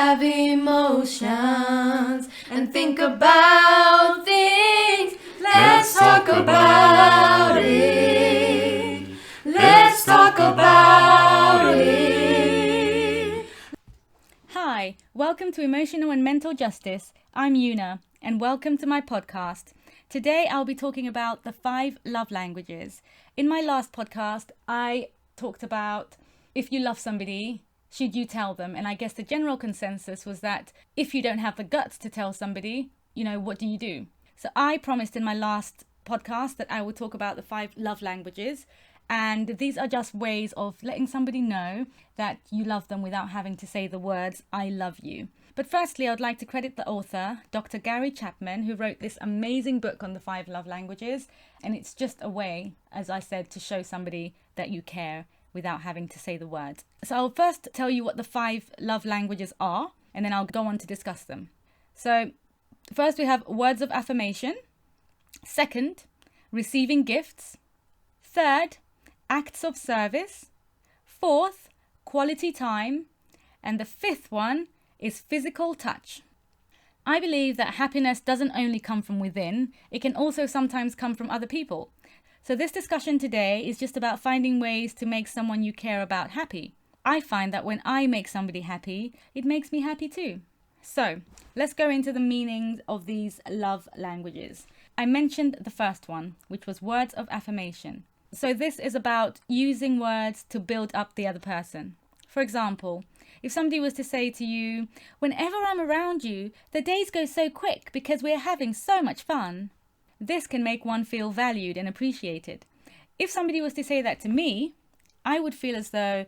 have emotions and think about things. Let's talk about it. Let's talk about it. Hi, welcome to Emotional and Mental Justice. I'm Yuna, and welcome to my podcast. Today I'll be talking about the 5 love languages. In my last podcast, I talked about if you love somebody, should you tell them? And I guess the general consensus was that if you don't have the guts to tell somebody, what do you do? So I promised in my last podcast that I would talk about the 5 love languages. And these are just ways of letting somebody know that you love them without having to say the words, I love you. But firstly, I'd like to credit the author, Dr. Gary Chapman, who wrote this amazing book on the 5 love languages. And it's just a way, as I said, to show somebody that you care without having to say the words. So I'll first tell you what the 5 love languages are, and then I'll go on to discuss them. So first we have words of affirmation. Second, receiving gifts. Third, acts of service. Fourth, quality time. And the 5th one is physical touch. I believe that happiness doesn't only come from within, it can also sometimes come from other people. So this discussion today is just about finding ways to make someone you care about happy. I find that when I make somebody happy, it makes me happy too. So let's go into the meanings of these love languages. I mentioned the first one, which was words of affirmation. So this is about using words to build up the other person. For example, if somebody was to say to you, whenever I'm around you, the days go so quick because we're having so much fun. This can make one feel valued and appreciated. If somebody was to say that to me, I would feel as though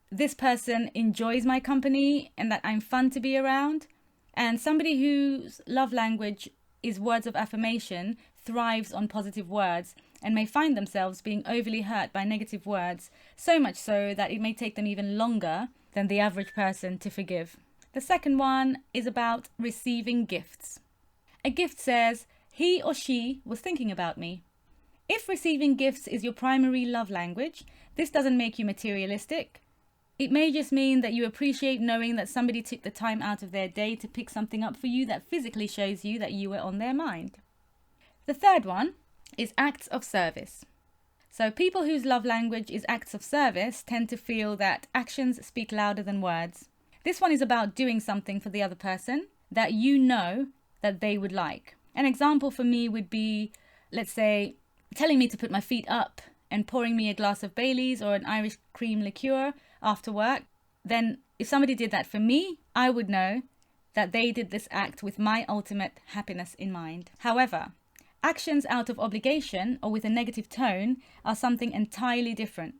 this person enjoys my company and that I'm fun to be around. And somebody whose love language is words of affirmation thrives on positive words and may find themselves being overly hurt by negative words, so much so that it may take them even longer than the average person to forgive. The second one is about receiving gifts. A gift says, he or she was thinking about me. If receiving gifts is your primary love language, this doesn't make you materialistic. It may just mean that you appreciate knowing that somebody took the time out of their day to pick something up for you that physically shows you that you were on their mind. The third one is acts of service. So people whose love language is acts of service tend to feel that actions speak louder than words. This one is about doing something for the other person that you know that they would like. An example for me would be, let's say, telling me to put my feet up and pouring me a glass of Baileys or an Irish cream liqueur after work. Then if somebody did that for me, I would know that they did this act with my ultimate happiness in mind. However, actions out of obligation or with a negative tone are something entirely different.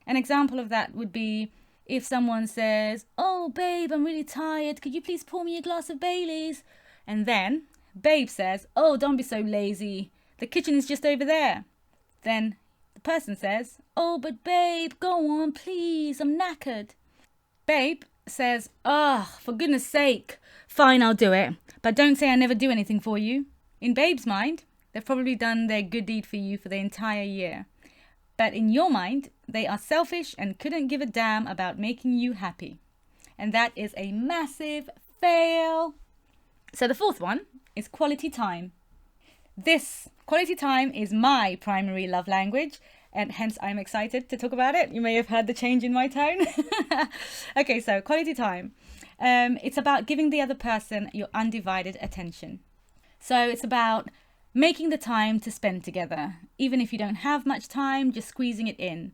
An example of that would be if someone says, oh babe, I'm really tired, could you please pour me a glass of Baileys? And then babe says, oh, don't be so lazy, the kitchen is just over there. Then the person says, oh, but babe, go on, please, I'm knackered. Babe says, oh, for goodness sake, fine, I'll do it, but don't say I never do anything for you. In babe's mind, they've probably done their good deed for you for the entire year. But in your mind, they are selfish and couldn't give a damn about making you happy. And that is a massive fail. So the 4th one is quality time. This quality time is my primary love language, and hence I'm excited to talk about it. You may have heard the change in my tone. Okay, so quality time. It's about giving the other person your undivided attention. So it's about making the time to spend together. Even if you don't have much time, just squeezing it in.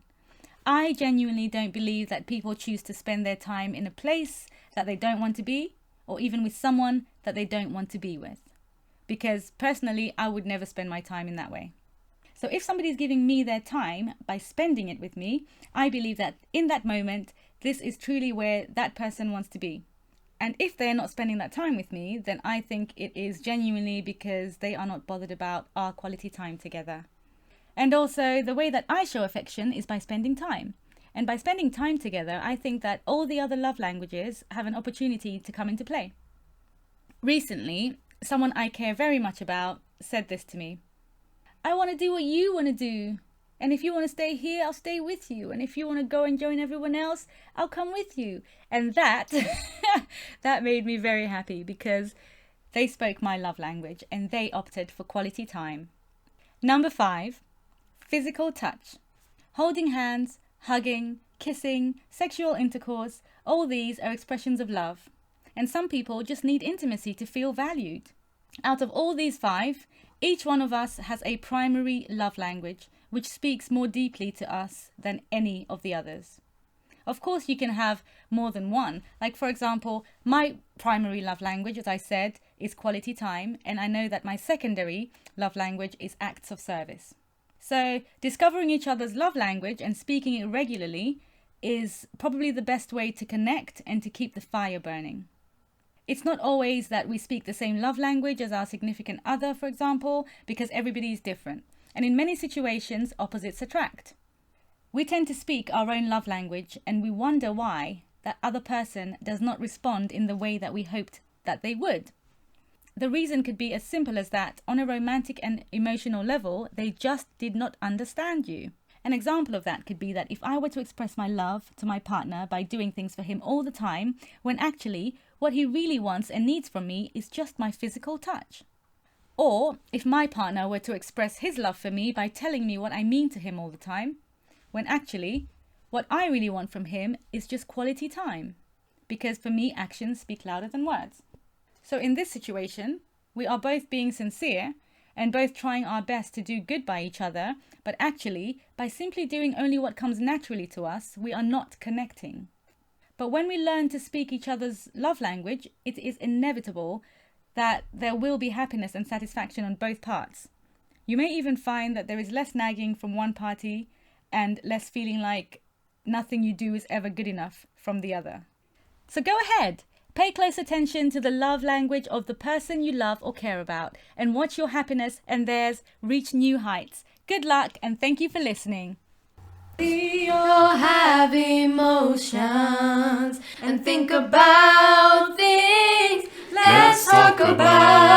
I genuinely don't believe that people choose to spend their time in a place that they don't want to be, or even with someone that they don't want to be with. Because personally, I would never spend my time in that way. So if somebody is giving me their time by spending it with me, I believe that in that moment, this is truly where that person wants to be. And if they're not spending that time with me, then I think it is genuinely because they are not bothered about our quality time together. And also, the way that I show affection is by spending time. And by spending time together, I think that all the other love languages have an opportunity to come into play. Recently, someone I care very much about said this to me. I want to do what you want to do. And if you want to stay here, I'll stay with you. And if you want to go and join everyone else, I'll come with you. And that, that made me very happy because they spoke my love language and they opted for quality time. Number 5, physical touch. Holding hands, hugging, kissing, sexual intercourse, all these are expressions of love. And some people just need intimacy to feel valued. Out of all these 5, each one of us has a primary love language which speaks more deeply to us than any of the others. Of course, you can have more than one. Like, for example, my primary love language, as I said, is quality time. And I know that my secondary love language is acts of service. So discovering each other's love language and speaking it regularly is probably the best way to connect and to keep the fire burning. It's not always that we speak the same love language as our significant other, for example, because everybody is different. And in many situations, opposites attract. We tend to speak our own love language and we wonder why that other person does not respond in the way that we hoped that they would. The reason could be as simple as that on a romantic and emotional level, they just did not understand you. An example of that could be that if I were to express my love to my partner by doing things for him all the time, when actually what he really wants and needs from me is just my physical touch. Or if my partner were to express his love for me by telling me what I mean to him all the time, when actually what I really want from him is just quality time. Because for me, actions speak louder than words. So in this situation, we are both being sincere and both trying our best to do good by each other, but actually, by simply doing only what comes naturally to us, we are not connecting. But when we learn to speak each other's love language, it is inevitable that there will be happiness and satisfaction on both parts. You may even find that there is less nagging from one party and less feeling like nothing you do is ever good enough from the other. So go ahead, pay close attention to the love language of the person you love or care about and watch your happiness and theirs reach new heights. Good luck and thank you for listening. We all have emotions and think about things. Let's talk about